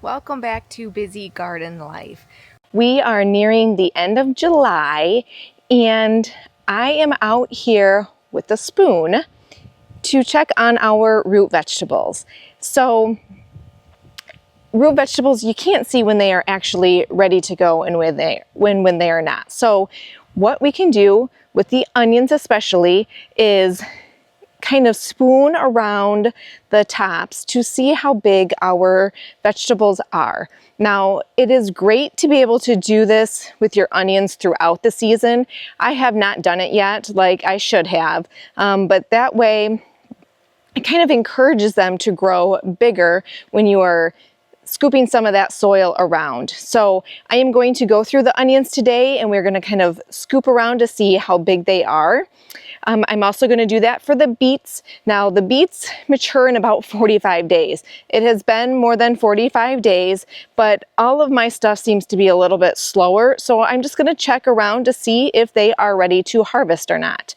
Welcome back to Busy Garden Life. We are nearing the end of July and I am out here with a spoon to check on our root vegetables. So root vegetables you can't see when they are actually ready to go and when they are not. So what we can do with the onions especially is kind of spoon around the tops to see how big our vegetables are. Now, it is great to be able to do this with your onions throughout the season. I have not done it yet like I should have, but that way it kind of encourages them to grow bigger when you are scooping some of that soil around. So I am going to go through the onions today and we're going to kind of scoop around to see how big they are. I'm also going to do that for the beets. Now the beets mature in about 45 days. It has been more than 45 days, but all of my stuff seems to be a little bit slower. So I'm just going to check around to see if they are ready to harvest or not.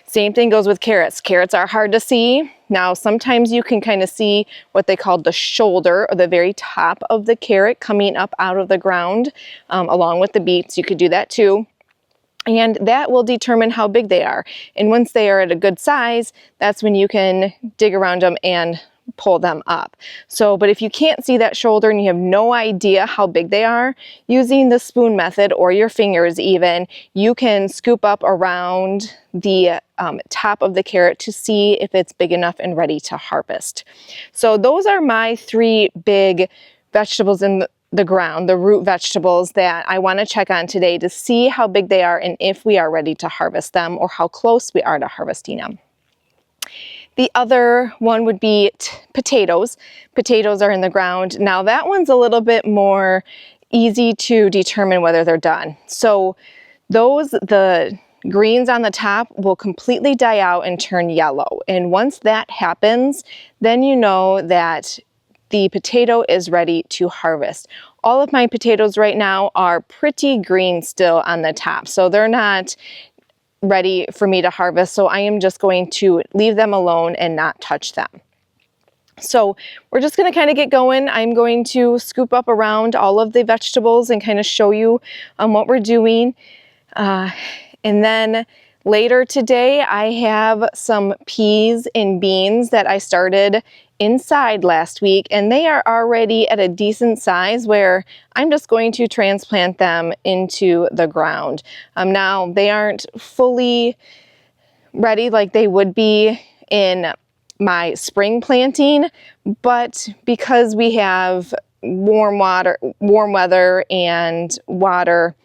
Same thing goes with carrots. Carrots are hard to see. Now sometimes you can kind of see what they call the shoulder or the very top of the carrot coming up out of the ground along with the beets. You could do that too. And that will determine how big they are. And once they are at a good size, that's when you can dig around them and pull them up. So, but if you can't see that shoulder and you have no idea how big they are, using the spoon method or your fingers even, you can scoop up around the top of the carrot to see if it's big enough and ready to harvest. So those are my three big vegetables in the ground, the root vegetables that I want to check on today to see how big they are and if we are ready to harvest them or how close we are to harvesting them. The other one would be potatoes. Potatoes are in the ground. Now that one's a little bit more easy to determine whether they're done. So the greens on the top will completely die out and turn yellow. And once that happens, then you know that the potato is ready to harvest. All of my potatoes right now are pretty green still on the top, so they're not ready for me to harvest. So I am just going to leave them alone and not touch them. So we're just going to kind of get going. I'm going to scoop up around all of the vegetables and kind of show you what we're doing. And then later today, I have some peas and beans that I started inside last week, and they are already at a decent size where I'm just going to transplant them into the ground. Now they aren't fully ready like they would be in my spring planting, but because we have warm weather and water,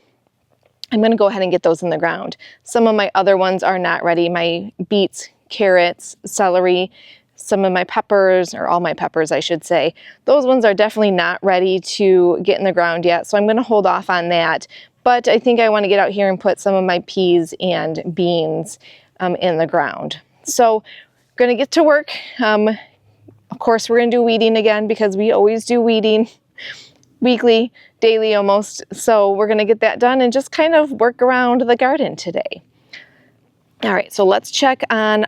I'm going to go ahead and get those in the ground. Some of my other ones are not ready. My beets, carrots, celery, some of my peppers, or all my peppers I should say, those ones are definitely not ready to get in the ground yet. So I'm going to hold off on that. But I think I want to get out here and put some of my peas and beans in the ground. So we're going to get to work. Of course, we're going to do weeding again because we always do weeding weekly, daily almost. So we're going to get that done and just kind of work around the garden today. All right, so let's check on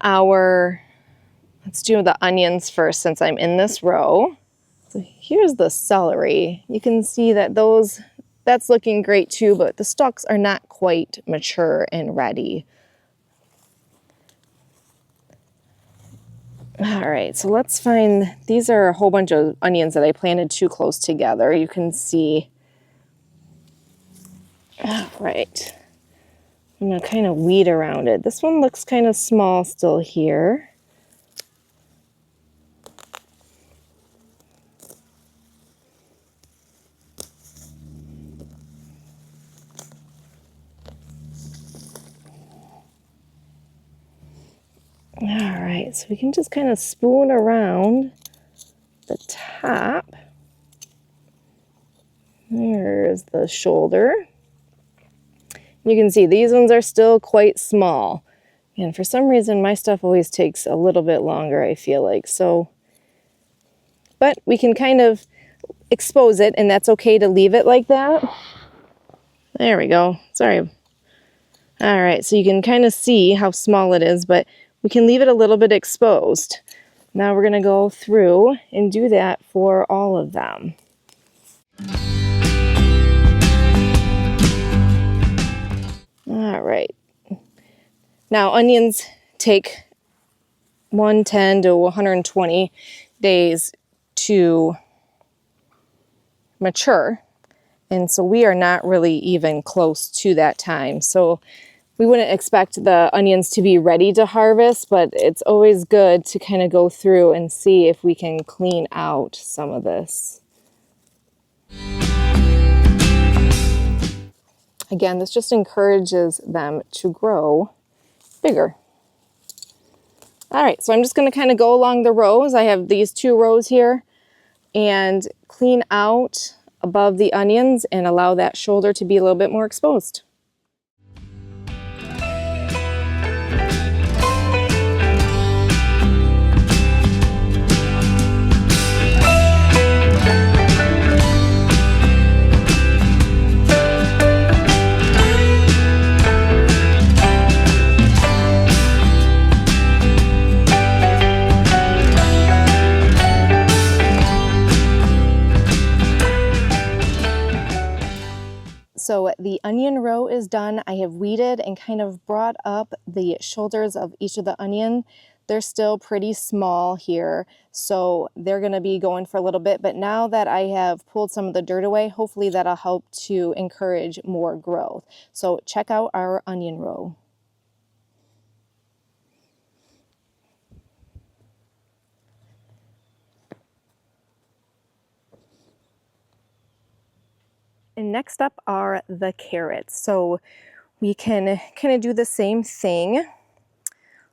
let's do the onions first since I'm in this row. So here's the celery. You can see that that's looking great too, but the stalks are not quite mature and ready. All right, so let's find, these are a whole bunch of onions that I planted too close together. You can see. All right, I'm gonna kind of weed around it. This one looks kind of small still here. All right, so we can just kind of spoon around the top. There's the shoulder. You can see these ones are still quite small. And for some reason, my stuff always takes a little bit longer, I feel like. So, but we can kind of expose it, and that's okay to leave it like that. There we go. Sorry. All right, so you can kind of see how small it is, but we can leave it a little bit exposed. Now we're going to go through and do that for all of them. All right. Now onions take 110 to 120 days to mature. And so we are not really even close to that time. So we wouldn't expect the onions to be ready to harvest, but it's always good to kind of go through and see if we can clean out some of this. Again, this just encourages them to grow bigger. All right, so I'm just going to kind of go along the rows. I have these 2 rows here and clean out above the onions and allow that shoulder to be a little bit more exposed. So the onion row is done. I have weeded and kind of brought up the shoulders of each of the onion. They're still pretty small here, so they're gonna be going for a little bit, but now that I have pulled some of the dirt away, hopefully that'll help to encourage more growth. So check out our onion row. And next up are the carrots. So we can kind of do the same thing.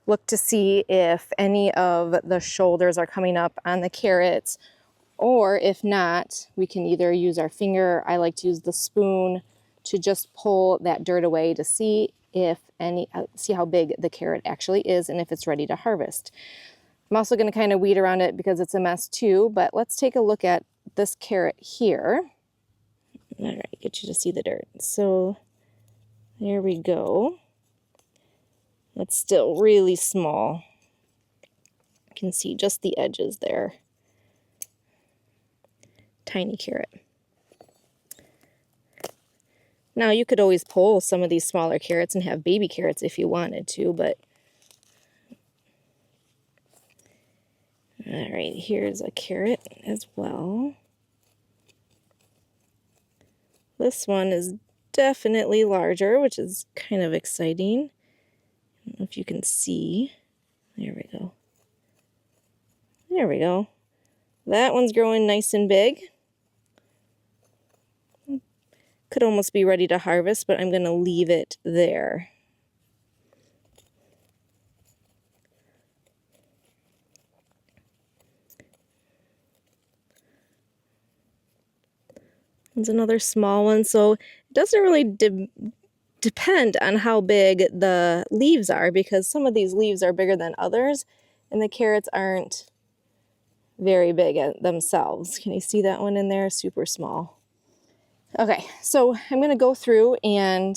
Look to see if any of the shoulders are coming up on the carrots, or if not, we can either use our finger. I like to use the spoon to just pull that dirt away to see if see how big the carrot actually is and if it's ready to harvest. I'm also going to kind of weed around it because it's a mess too, but let's take a look at this carrot here. All right, get you to see the dirt. So there we go. It's still really small. You can see just the edges there. Tiny carrot. Now you could always pull some of these smaller carrots and have baby carrots if you wanted to, but all right, here's a carrot as well. This one is definitely larger, which is kind of exciting. I don't know if you can see. There we go. There we go. That one's growing nice and big. Could almost be ready to harvest, but I'm going to leave it there. There's another small one, so it doesn't really depend on how big the leaves are, because some of these leaves are bigger than others, and the carrots aren't very big themselves. Can you see that one in there? Super small. Okay, so I'm going to go through and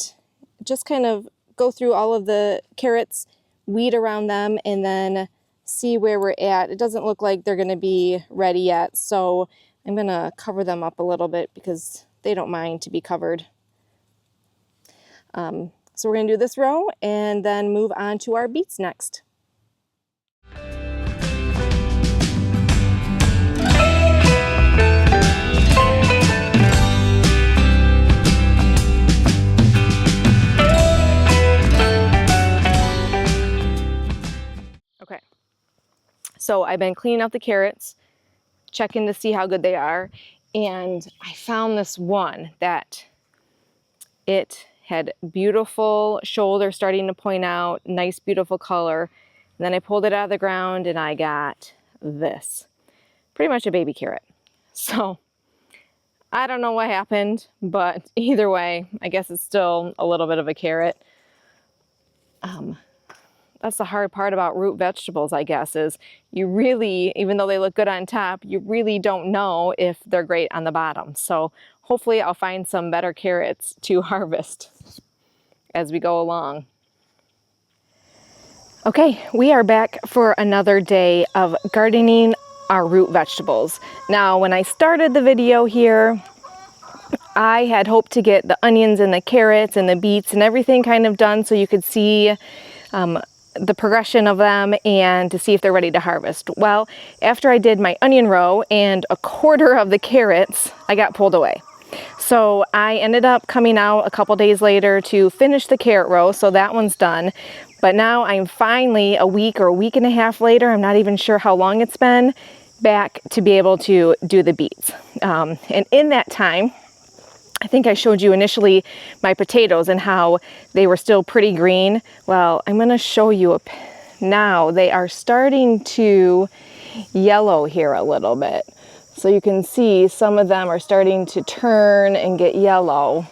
just kind of go through all of the carrots, weed around them, and then see where we're at. It doesn't look like they're going to be ready yet, so I'm going to cover them up a little bit because they don't mind to be covered. So we're going to do this row and then move on to our beets next. Okay, so I've been cleaning out the carrots, checking to see how good they are, and I found this one that it had beautiful shoulder starting to point out, nice beautiful color. And then I pulled it out of the ground and I got this, pretty much a baby carrot. So I don't know what happened, but either way, I guess it's still a little bit of a carrot. That's the hard part about root vegetables, I guess, is you really, even though they look good on top, you really don't know if they're great on the bottom. So hopefully I'll find some better carrots to harvest as we go along. Okay, we are back for another day of gardening our root vegetables. Now, when I started the video here, I had hoped to get the onions and the carrots and the beets and everything kind of done so you could see the progression of them and to see if they're ready to harvest. Well, after I did my onion row and a quarter of the carrots, I got pulled away. So I ended up coming out a couple days later to finish the carrot row, so that one's done. But now I'm finally a week or a week and a half later, I'm not even sure how long it's been, back to be able to do the beets. And in that time, I think I showed you initially my potatoes and how they were still pretty green. Well, I'm going to show you now they are starting to yellow here a little bit. So you can see some of them are starting to turn and get yellow,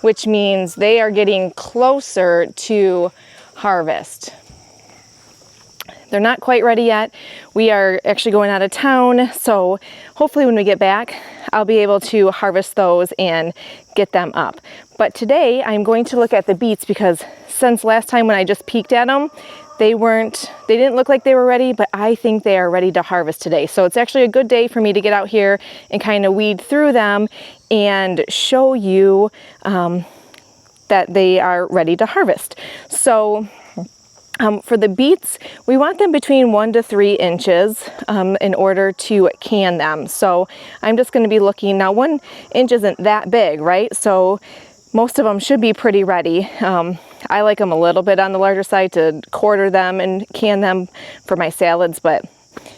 which means they are getting closer to harvest. They're not quite ready yet. We are actually going out of town, so hopefully when we get back, I'll be able to harvest those and get them up. But today I'm going to look at the beets because since last time when I just peeked at them, they didn't look like they were ready, but I think they are ready to harvest today. So it's actually a good day for me to get out here and kind of weed through them and show you that they are ready to harvest. So for the beets, we want them between 1 to 3 inches in order to can them. So I'm just going to be looking, now 1 inch isn't that big, right? So most of them should be pretty ready. I like them a little bit on the larger side to quarter them and can them for my salads, but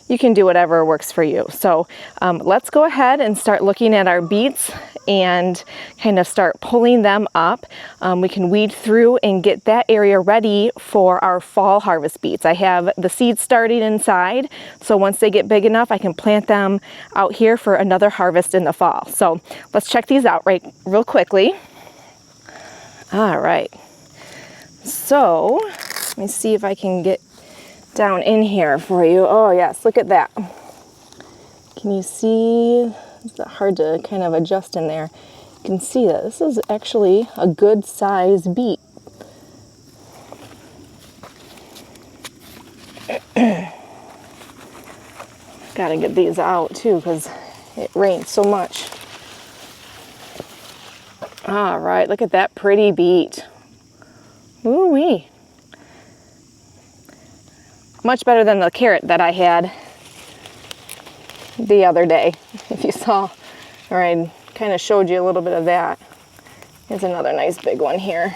you can do whatever works for you. So let's go ahead and start looking at our beets and kind of start pulling them up. We can weed through and get that area ready for our fall harvest beets. I have the seeds starting inside, so once they get big enough, I can plant them out here for another harvest in the fall. So let's check these out real quickly. All right, so let me see if I can get down in here for you. Oh yes, look at that. Can you see? It's hard to kind of adjust in there. You can see that this is actually a good size beet. Gotta get these out too because it rains so much. All right, look at that pretty beet. Ooh-wee. Much better than the carrot that I had the other day, if you saw, or I kind of showed you a little bit of that. Here's another nice big one here.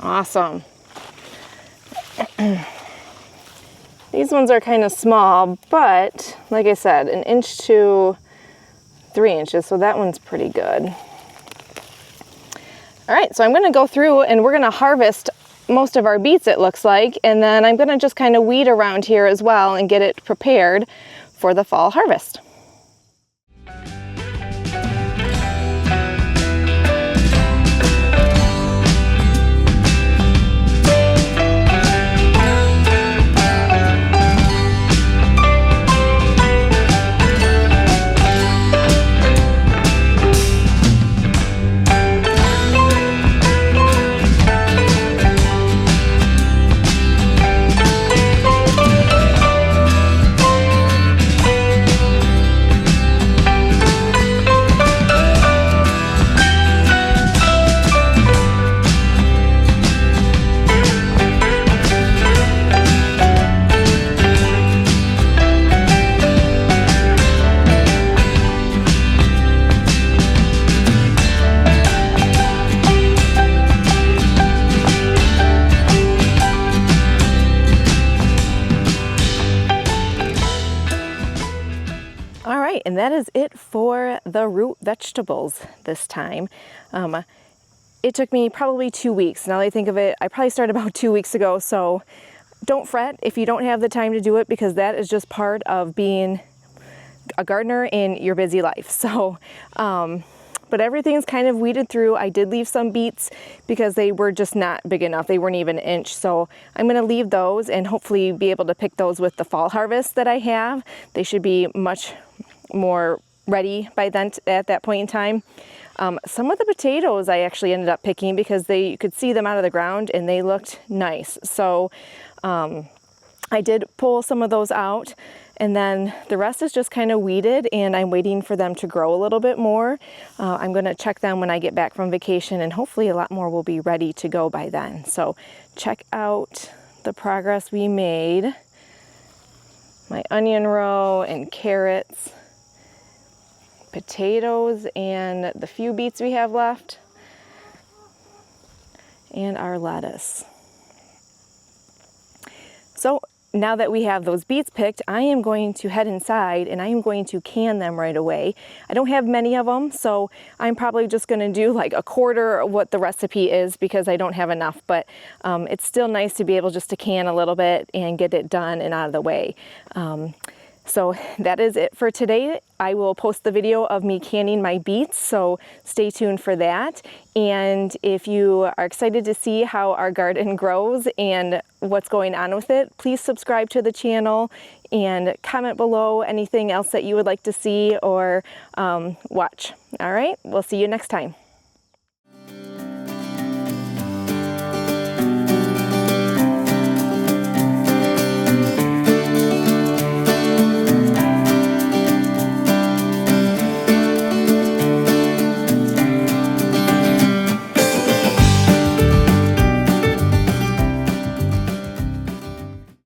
Awesome. These ones are kind of small, but like I said, 1 inch to 3 inches, so that one's pretty good. All right, so I'm gonna go through and we're gonna harvest most of our beets, it looks like, and then I'm gonna just kind of weed around here as well and get it prepared for the fall harvest. And that is it for the root vegetables this time. It took me probably 2 weeks. Now that I think of it, I probably started about 2 weeks ago, so don't fret if you don't have the time to do it, because that is just part of being a gardener in your busy life. So, but everything's kind of weeded through. I did leave some beets because they were just not big enough. They weren't even 1 inch. So I'm gonna leave those and hopefully be able to pick those with the fall harvest that I have. They should be much more ready by then at that point in time. Some of the potatoes I actually ended up picking because you could see them out of the ground and they looked nice. So I did pull some of those out And then the rest is just kind of weeded, and I'm waiting for them to grow a little bit more. I'm gonna check them when I get back from vacation, and hopefully a lot more will be ready to go by then. So check out the progress we made. My onion row and carrots, potatoes, and the few beets we have left, and our lettuce. So now that we have those beets picked, I am going to head inside and I am going to can them right away. I don't have many of them, so I'm probably just going to do like a quarter of what the recipe is because I don't have enough, but it's still nice to be able just to can a little bit and get it done and out of the way. So that is it for today. I will post the video of me canning my beets, so stay tuned for that. And if you are excited to see how our garden grows and what's going on with it, please subscribe to the channel and comment below anything else that you would like to see or watch. All right, we'll see you next time.